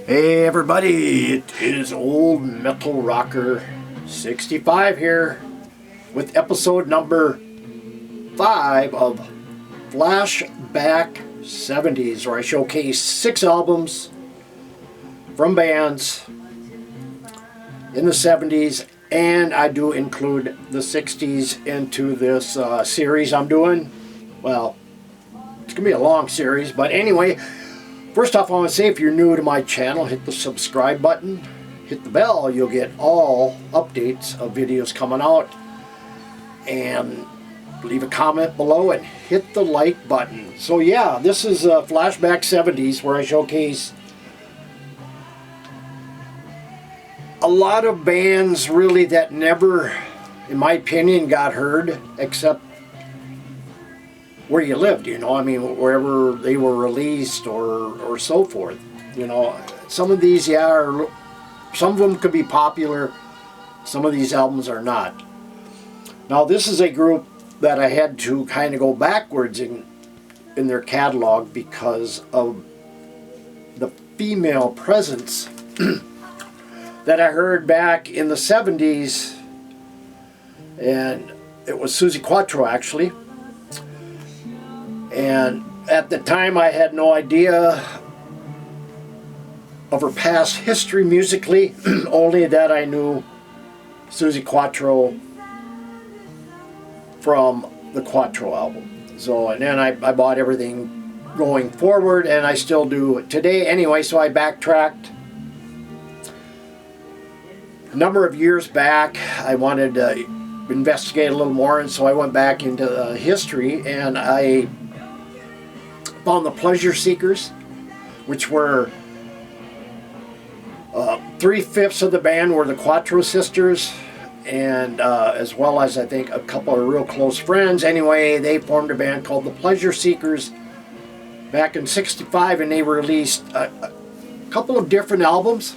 Hey everybody, it is Old Metal Rocker 65 here with episode number 5 of Flashback 70s, where I showcase 6 albums from bands in the 70s, and I do include the 60s into this series I'm doing. Well, it's going to be a long series, but anyway, first off, I want to say if you're new to my channel, hit the subscribe button, hit the bell, you'll get all updates of videos coming out, and leave a comment below and hit the like button. So yeah, this is Flashback 70s, where I showcase a lot of bands really that never, in my opinion, got heard except where you lived, you know, I mean, wherever they were released or so forth. You know, some of these, yeah, some of them could be popular, some of these albums are not. Now, this is a group that I had to kind of go backwards in their catalog because of the female presence that I heard back in the 70s, and it was Suzi Quatro, actually. And at the time, I had no idea of her past history musically, only that I knew Suzi Quatro from the Quatro album. So, and then I bought everything going forward, and I still do today anyway, so I backtracked. A number of years back, I wanted to investigate a little more, and so I went back into history, and I found the Pleasure Seekers, which were 3/5 of the band were the Quatro sisters, and as well as I think a couple of real close friends. Anyway, they formed a band called the Pleasure Seekers back in '65, and they released a couple of different albums,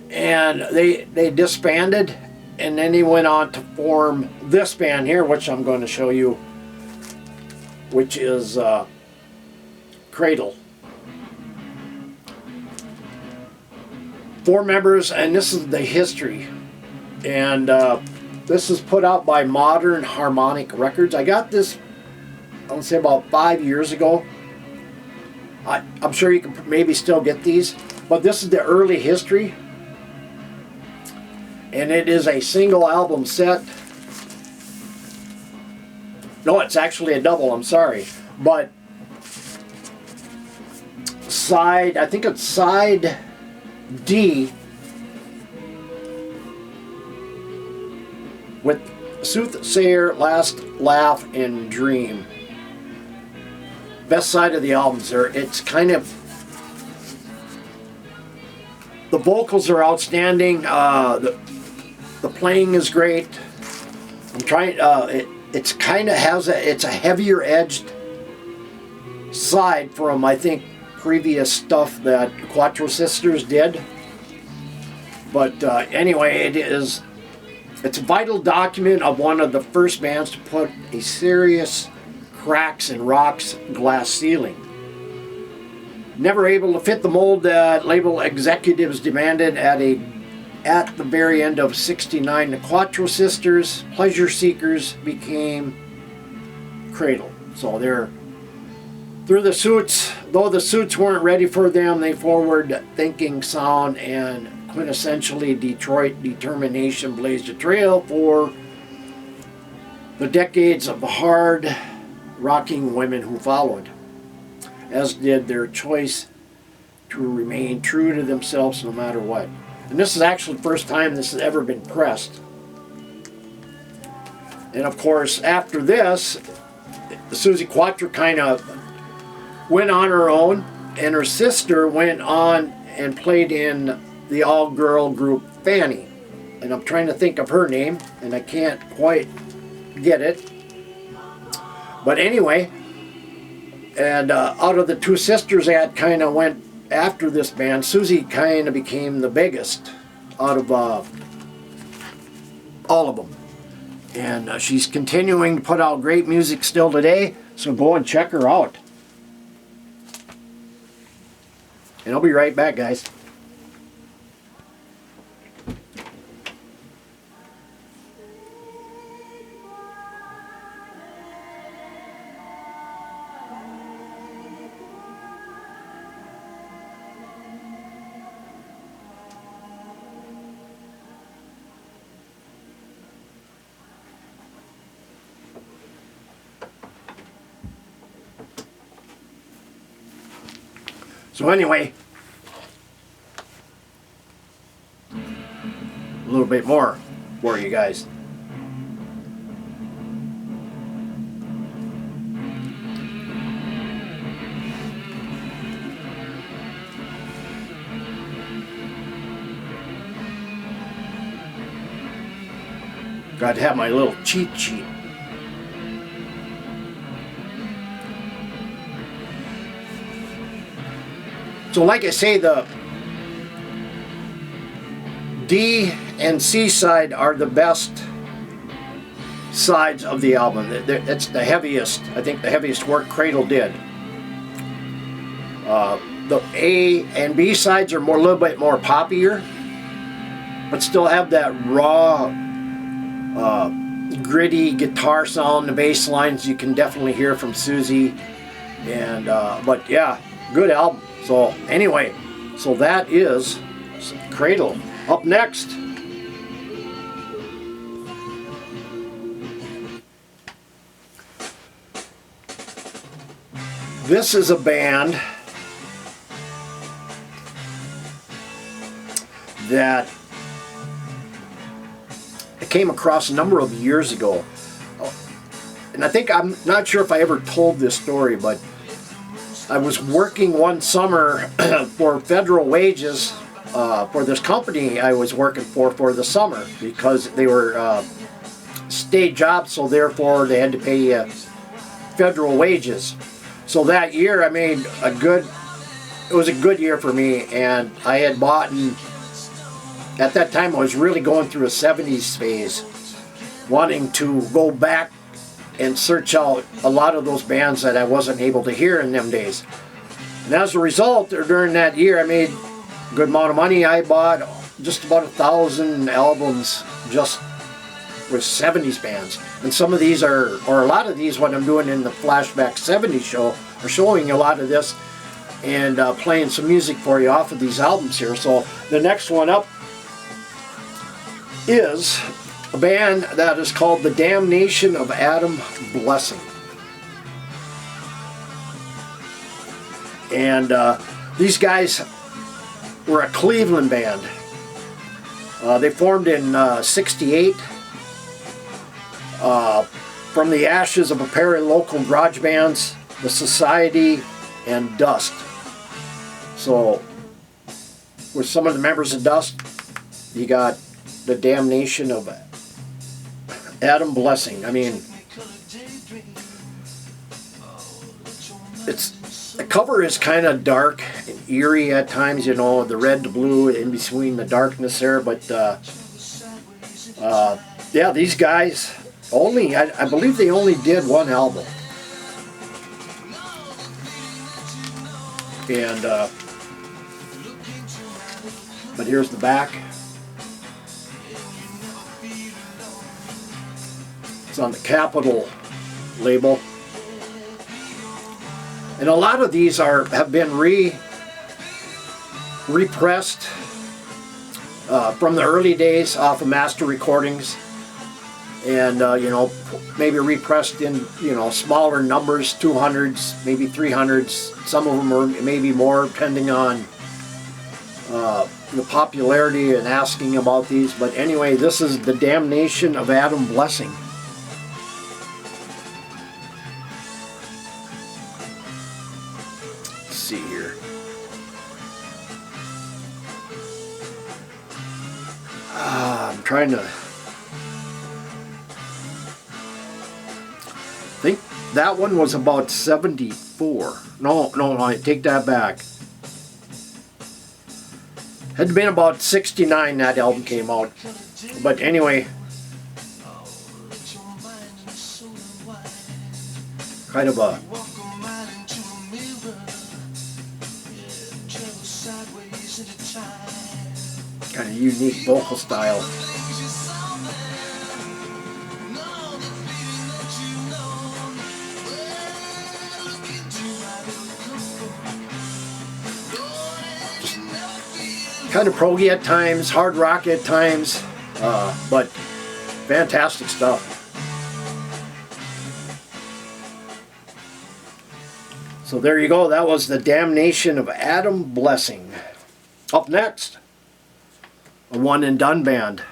and they disbanded, and then they went on to form this band here, which I'm going to show you, which is Cradle. 4 members, and this is the history. And this is put out by Modern Harmonic Records. I got this, I would say, about 5 years ago. I'm sure you can maybe still get these, but this is the early history. And it is a single album set. No, it's actually a double, I'm sorry. But I think it's side D with Soothsayer, Last Laugh, and Dream. Best side of the albums there. It's kind of, the vocals are outstanding. The playing is great. I'm trying, it's kind of has it's a heavier edged side from, I think, previous stuff that Quatro Sisters did. But anyway, it's a vital document of one of the first bands to put a serious cracks in rock's glass ceiling. Never able to fit the mold that label executives demanded at the very end of '69, the Quatro Sisters, Pleasure Seekers, became Cradle. So they're through the Suits. Though the Suits weren't ready for them, they forward-thinking sound and quintessentially Detroit determination blazed a trail for the decades of hard rocking women who followed, as did their choice to remain true to themselves no matter what. And this is actually the first time this has ever been pressed. And of course, after this, Suzi Quatro kind of went on her own, and her sister went on and played in the all-girl group Fanny. And I'm trying to think of her name, and I can't quite get it. But anyway, and out of the 2 sisters that kind of went after this band, Suzi kind of became the biggest out of all of them. And she's continuing to put out great music still today, so go and check her out. And I'll be right back, guys. So anyway, a little bit more for you guys. Got to have my little cheat sheet. So like I say, the D and C side are the best sides of the album. It's the heaviest, I think the heaviest work Cradle did. The A and B sides are a little bit more poppier, but still have that raw, gritty guitar sound, the bass lines you can definitely hear from Susie. And but yeah, good album. So anyway, so that is Cradle. Up next, this is a band that I came across a number of years ago. And I think, I'm not sure if I ever told this story, but I was working one summer for federal wages for this company I was working for the summer, because they were state jobs, so therefore they had to pay federal wages. So that year I made it was a good year for me, and I had bought, and at that time I was really going through a 70s phase, wanting to go back and search out a lot of those bands that I wasn't able to hear in them days. And as a result, during that year, I made a good amount of money. I bought just about 1,000 albums just with 70s bands. And some of these or a lot of these, what I'm doing in the Flashback 70s show, are showing a lot of this and playing some music for you off of these albums here. So the next one up is a band that is called the Damnation of Adam Blessing. And these guys were a Cleveland band. They formed in '68 from the ashes of a pair of local garage bands, The Society and Dust. So with some of the members of Dust, you got the Damnation of Adam Blessing. I mean, the cover is kind of dark and eerie at times, you know, the red, the blue, in between the darkness there. But yeah, these guys I believe they only did one album. And but here's the back. It's on the Capitol label. And a lot of these have been repressed from the early days off of master recordings, and you know, maybe repressed in, you know, smaller numbers, 200s, maybe 300s. Some of them are maybe more, depending on the popularity and asking about these. But anyway, this is the Damnation of Adam Blessing. See here. I'm trying to think. That one was about 74. No, I take that back. Had been about 69 that album came out. But anyway, kind of a Kind of unique vocal style. Kind of proggy at times, hard rock at times, but fantastic stuff. So there you go. That was the Damnation of Adam Blessing. Up next, a one and done band.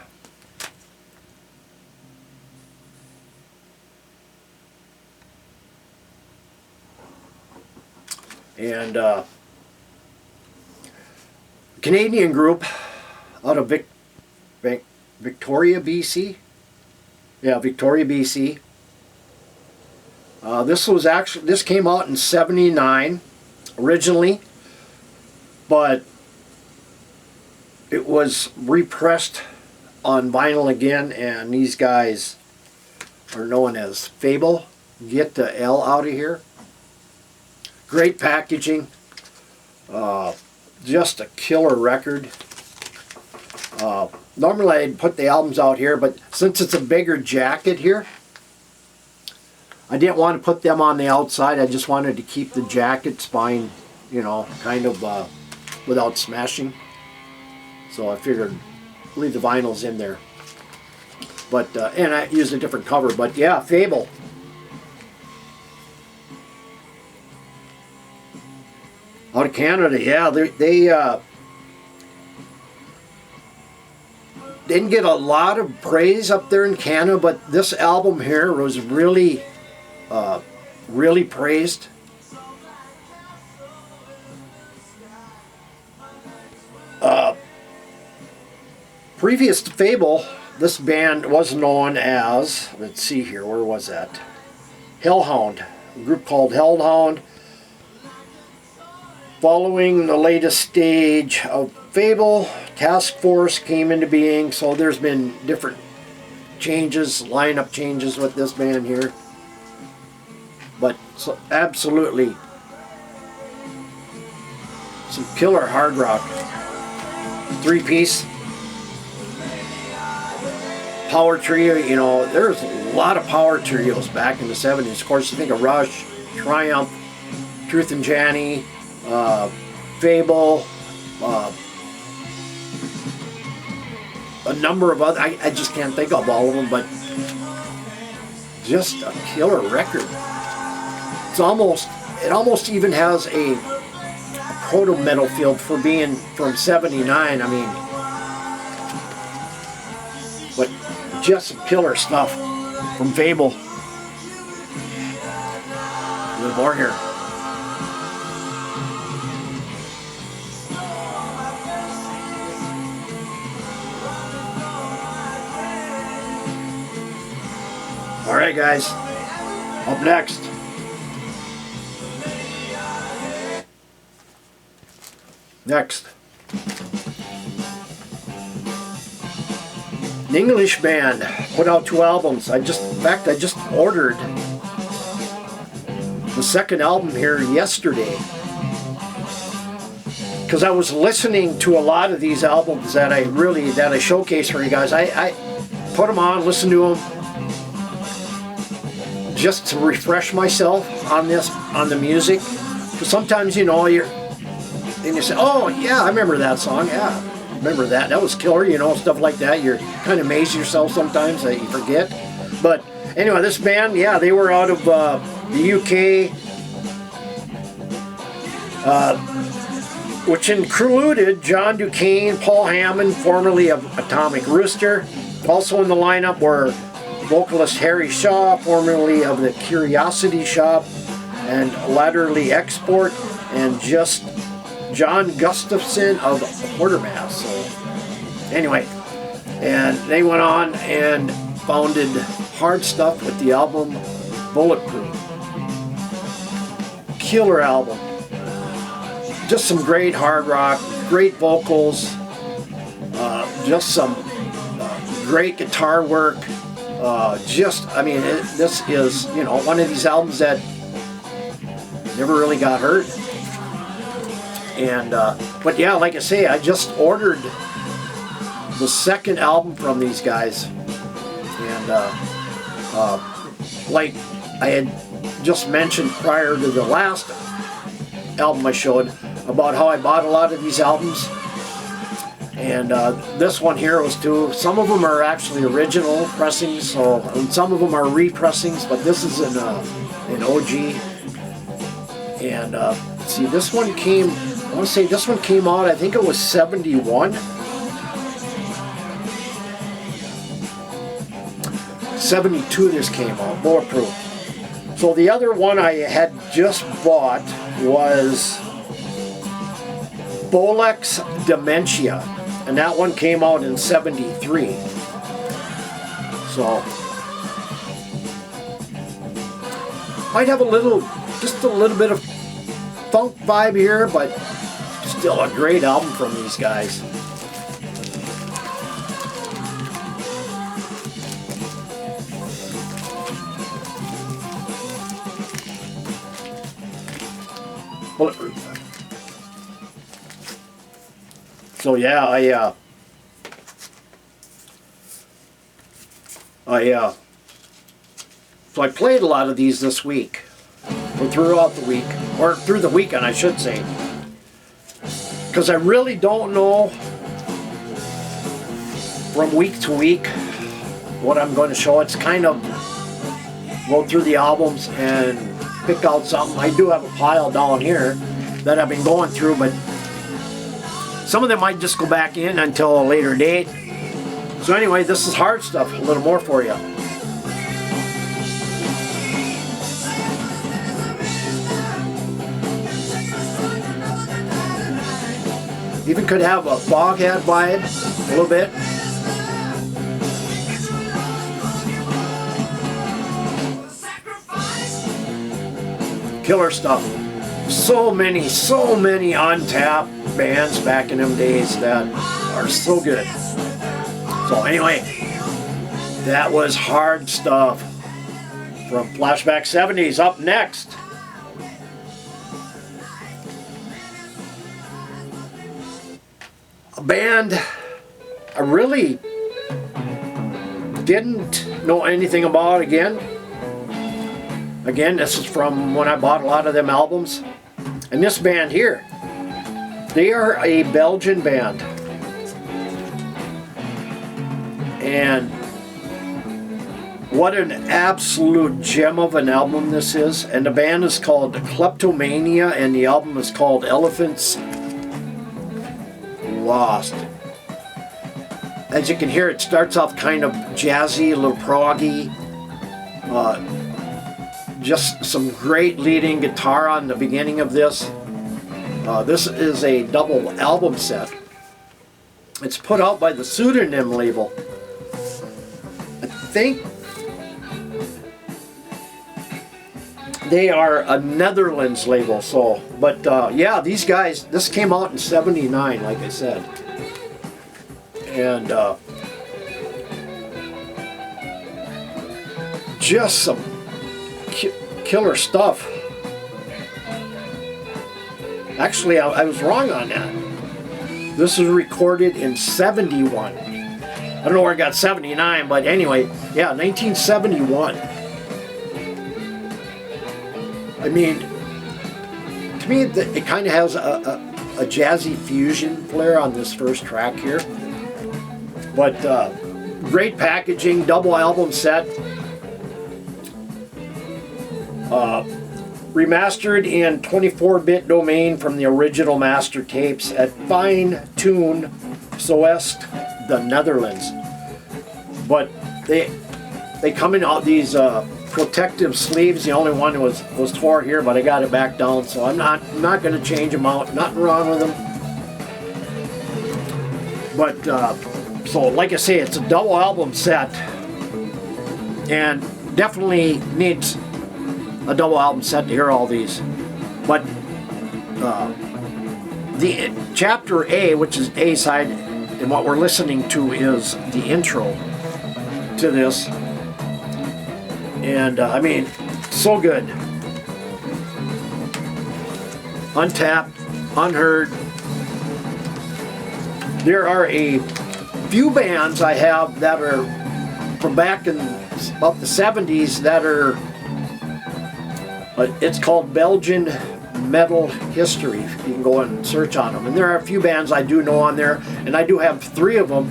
And Canadian group out of Victoria, BC. Yeah, Victoria, BC. This came out in '79 originally, but it was repressed on vinyl again, and these guys are known as Fable. Get the L out of here. Great packaging. Just a killer record. Normally I'd put the albums out here, but since it's a bigger jacket here, I didn't want to put them on the outside. I just wanted to keep the jacket spine, you know, kind of without smashing. So I figured leave the vinyls in there. But and I used a different cover. But yeah, Fable. Out of Canada, yeah, they didn't get a lot of praise up there in Canada, but this album here was really, really praised. Previous to Fable, this band was known as, let's see here, where was that? Hellhound, a group called Hellhound. Following the latest stage of Fable, Task Force came into being, so there's been different changes, lineup changes with this band here. But so absolutely some killer hard rock. Three-piece power trio, you know, there's a lot of power trios back in the 70s. Of course, you think of Rush, Triumph, Truth and Janny, Fable, a number of other, I just can't think of all of them, but just a killer record. It almost even has a proto-metal feel for being from '79. I mean, but just some killer stuff from Fable. A little more here. All right, guys, up next. An English band put out 2 albums. In fact, I just ordered the second album here yesterday, because I was listening to a lot of these albums that I showcase for you guys. I put them on, listen to them, just to refresh myself on the music. Because sometimes, you know, you say, oh yeah, I remember that song, yeah, remember that was killer, you know, stuff like that. You're kind of amazed yourself sometimes that you forget. But anyway, this band, yeah, they were out of the UK, which included John Duquesne, Paul Hammond, formerly of Atomic Rooster. Also in the lineup were vocalist Harry Shaw, formerly of the Curiosity Shop and Latterly Export, and just John Gustafson of Quartermass. So anyway, and they went on and founded Hard Stuff with the album Bulletproof. Killer album. Just some great hard rock, great vocals, just some great guitar work. This is, you know, one of these albums that never really got hurt. And but yeah, like I say, I just ordered the second album from these guys, and like I had just mentioned prior to the last album I showed about how I bought a lot of these albums, and this one here was too. Some of them are actually original pressings, so and some of them are repressings, but this is an OG. And see, this one came, I want to say this one came out, I think it was 71. 72 this came out, bulletproof. So the other one I had just bought was Bolex Dementia, and that one came out in 73. So might have a little, just a little bit of funk vibe here, but still a great album from these guys. So yeah, so I played a lot of these this week, or throughout the week, or through the weekend, I should say, because I really don't know from week to week what I'm going to show. It's kind of go through the albums and pick out something. I do have a pile down here that I've been going through, but some of them might just go back in until a later date. So anyway, this is hard stuff, a little more for you. Even could have a Foghat vibe, a little bit. Killer stuff. So many untapped bands back in them days that are so good. So anyway, that was hard stuff from Flashback 70s. Up next, a band I really didn't know anything about again. Again, this is from when I bought a lot of them albums. And this band here, they are a Belgian band. And what an absolute gem of an album this is. And the band is called Kleptomania, and the album is called Elephants Lost. As you can hear, it starts off kind of jazzy, a little proggy. Just some great leading guitar on the beginning of this. This is a double album set. It's put out by the Pseudonym label. I think they are a Netherlands label. So, but yeah, these guys, this came out in 79, like I said. And just some killer stuff. Actually, I was wrong on that. This was recorded in 71. I don't know where I got 79, but anyway, yeah, 1971. I mean, to me, it kind of has a jazzy fusion flair on this first track here. But great packaging, double album set. Remastered in 24-bit domain from the original master tapes at Fine Tune Soest, the Netherlands. But they come in all these protective sleeves. The only one was tore here, but I got it back down, so I'm not going to change them out. Nothing wrong with them. But so like I say, it's a double album set, and definitely needs a double album set to hear all these. But the chapter A, which is A side, and what we're listening to is the intro to this. And I mean, so good. Untapped, unheard. There are a few bands I have that are from back in about the 70s that are, it's called Belgian Metal History. You can go and search on them. And there are a few bands I do know on there, and I do have 3 of them,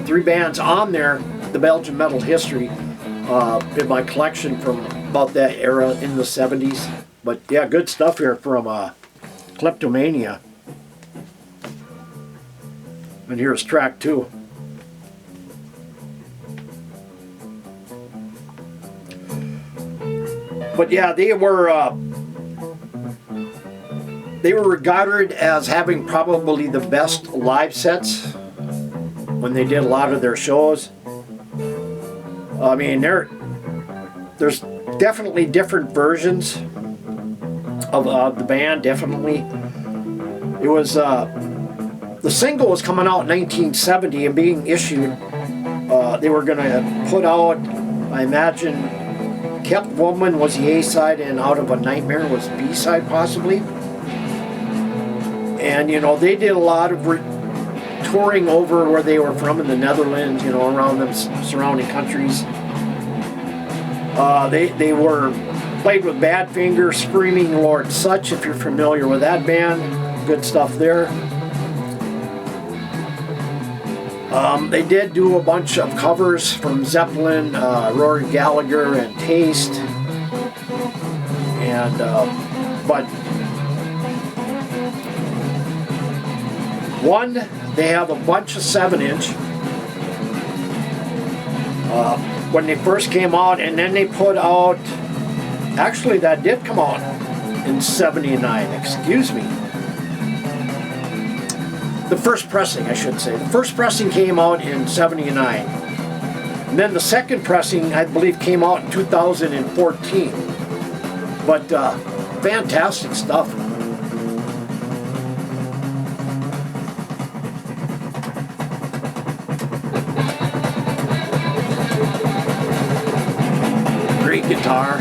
3 bands on there, the Belgian Metal History, in my collection from about that era in the 70s. But yeah, good stuff here from Kleptomania. And here's track 2. But yeah, they were regarded as having probably the best live sets when they did a lot of their shows. I mean, there's definitely different versions of the band. Definitely, it was the single was coming out in 1970 and being issued. They were going to put out, I imagine, Kept Woman was the A-side and Out of a Nightmare was B-side possibly. And, you know, they did a lot of touring over where they were from in the Netherlands, you know, around them surrounding countries. They were played with Badfinger, Screaming Lord Such, if you're familiar with that band. Good stuff there. They did do a bunch of covers from Zeppelin, Rory Gallagher, and Taste. And, but one, they have a bunch of 7-inch when they first came out, and then they put out, actually that did come out in 79, excuse me. The first pressing, I should say. The first pressing came out in 79. And then the second pressing, I believe, came out in 2014. But fantastic stuff. Great guitar.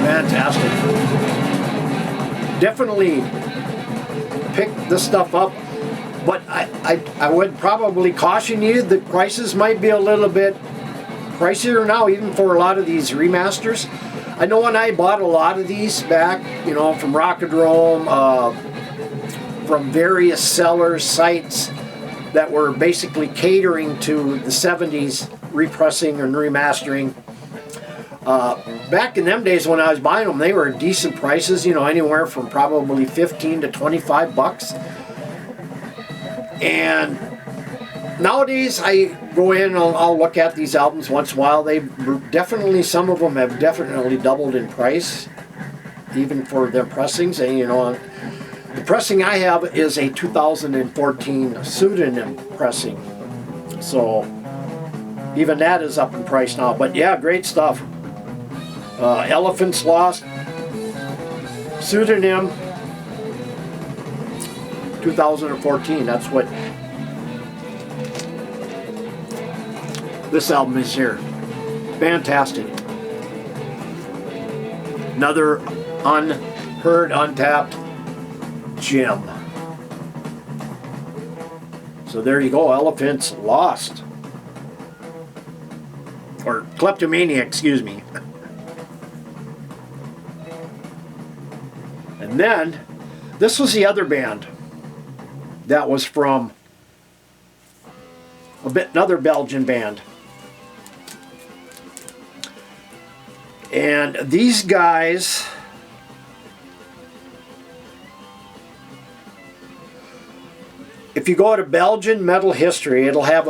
Fantastic. Definitely pick this stuff up, but I would probably caution you the prices might be a little bit pricier now, even for a lot of these remasters. I know when I bought a lot of these back, you know, from Rockadrome, from various sellers, sites that were basically catering to the 70s repressing and remastering. Back in them days when I was buying them, they were decent prices, you know, anywhere from probably 15 to 25 bucks. And nowadays I go in and I'll look at these albums once in a while. They definitely, some of them have definitely doubled in price, even for their pressings. And you know, the pressing I have is a 2014 pseudonym pressing. So even that is up in price now. But yeah, great stuff. Elephants Lost, pseudonym, 2014. That's what this album is here. Fantastic. Another unheard, untapped gem. So there you go, Elephants Lost. Or Kleptomania, excuse me. And then, this was the other band that was from another Belgian band. And these guys, if you go to Belgian Metal History, it'll have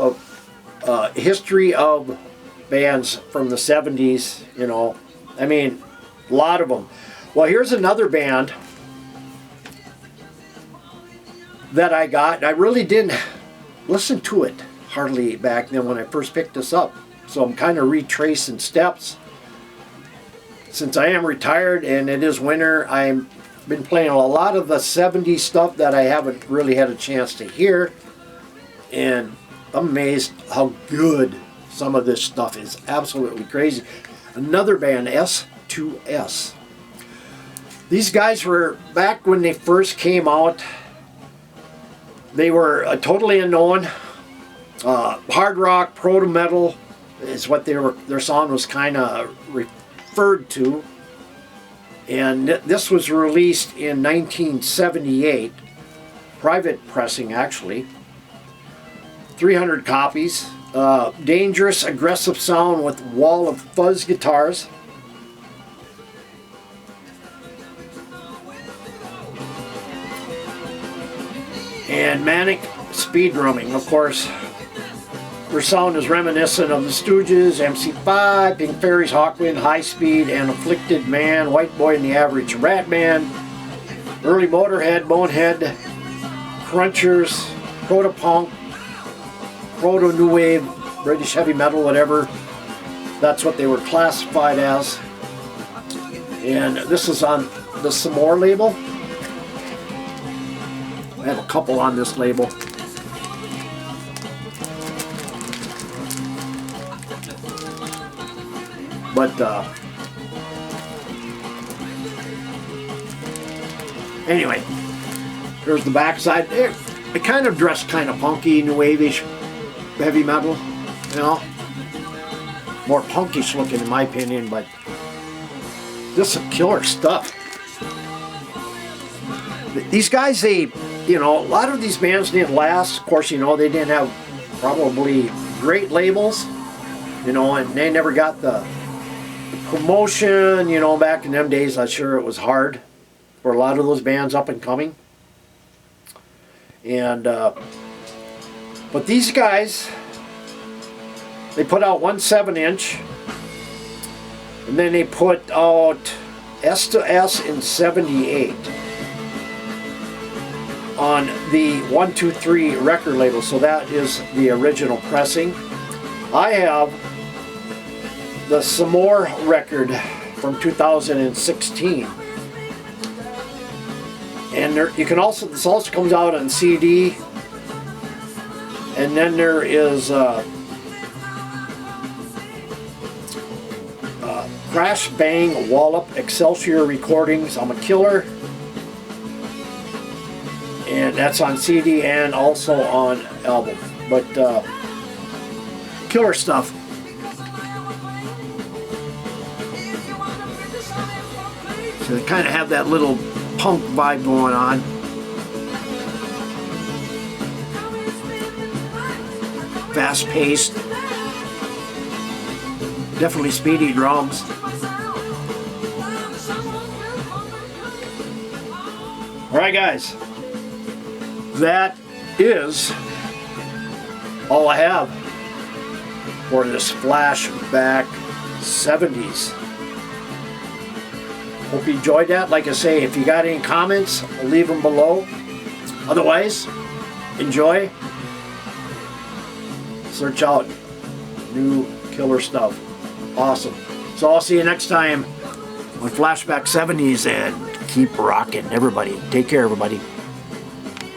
a history of bands from the 70s, you know. I mean, a lot of them. Well, here's another band that I got. I really didn't listen to it hardly back then when I first picked this up. So I'm kind of retracing steps. Since I am retired and it is winter, I've been playing a lot of the 70s stuff that I haven't really had a chance to hear. And I'm amazed how good some of this stuff is. Absolutely crazy. Another band, S2S. These guys were, back when they first came out, they were totally unknown. Hard rock, proto metal is what they were. Their sound was kind of referred to. And this was released in 1978, private pressing actually. 300 copies. Dangerous, aggressive sound with wall of fuzz guitars. And manic speed drumming, of course. Their sound is reminiscent of the Stooges, MC5, Pink Fairies, Hawkwind, High Speed, and Afflicted Man, White Boy and the Average Rat Man, early Motorhead, Bonehead, Crunchers, Proto-Punk, Proto-New Wave, British Heavy Metal, whatever. That's what they were classified as. And this is on the Some More label. I have a couple on this label. But anyway, here's the backside. It kind of dressed kind of punky, new wave-ish, heavy metal, you know. More punkish looking in my opinion, but this is killer stuff. These guys, they, you know, a lot of these bands didn't last. Of course, you know, they didn't have probably great labels, you know, and they never got the promotion, you know. Back in them days, I'm sure it was hard for a lot of those bands up and coming. And but these guys, they put out 1 7-inch, and then they put out S2S in 78 on the 123 record label. So that is the original pressing. I have the Some More record from 2016, and there, you can also, this also comes out on CD. And then there is Crash Bang Wallop Excelsior Recordings, I'm a Killer, and that's on CD and also on album. But killer stuff. So they kind of have that little punk vibe going on. Fast-paced. Definitely speedy drums. Alright guys, that is all I have for this Flashback 70s. Hope you enjoyed that. Like I say, if you got any comments, leave them below. Otherwise, enjoy. Search out new killer stuff. Awesome. So I'll see you next time on Flashback 70s, and keep rocking, everybody. Take care, everybody.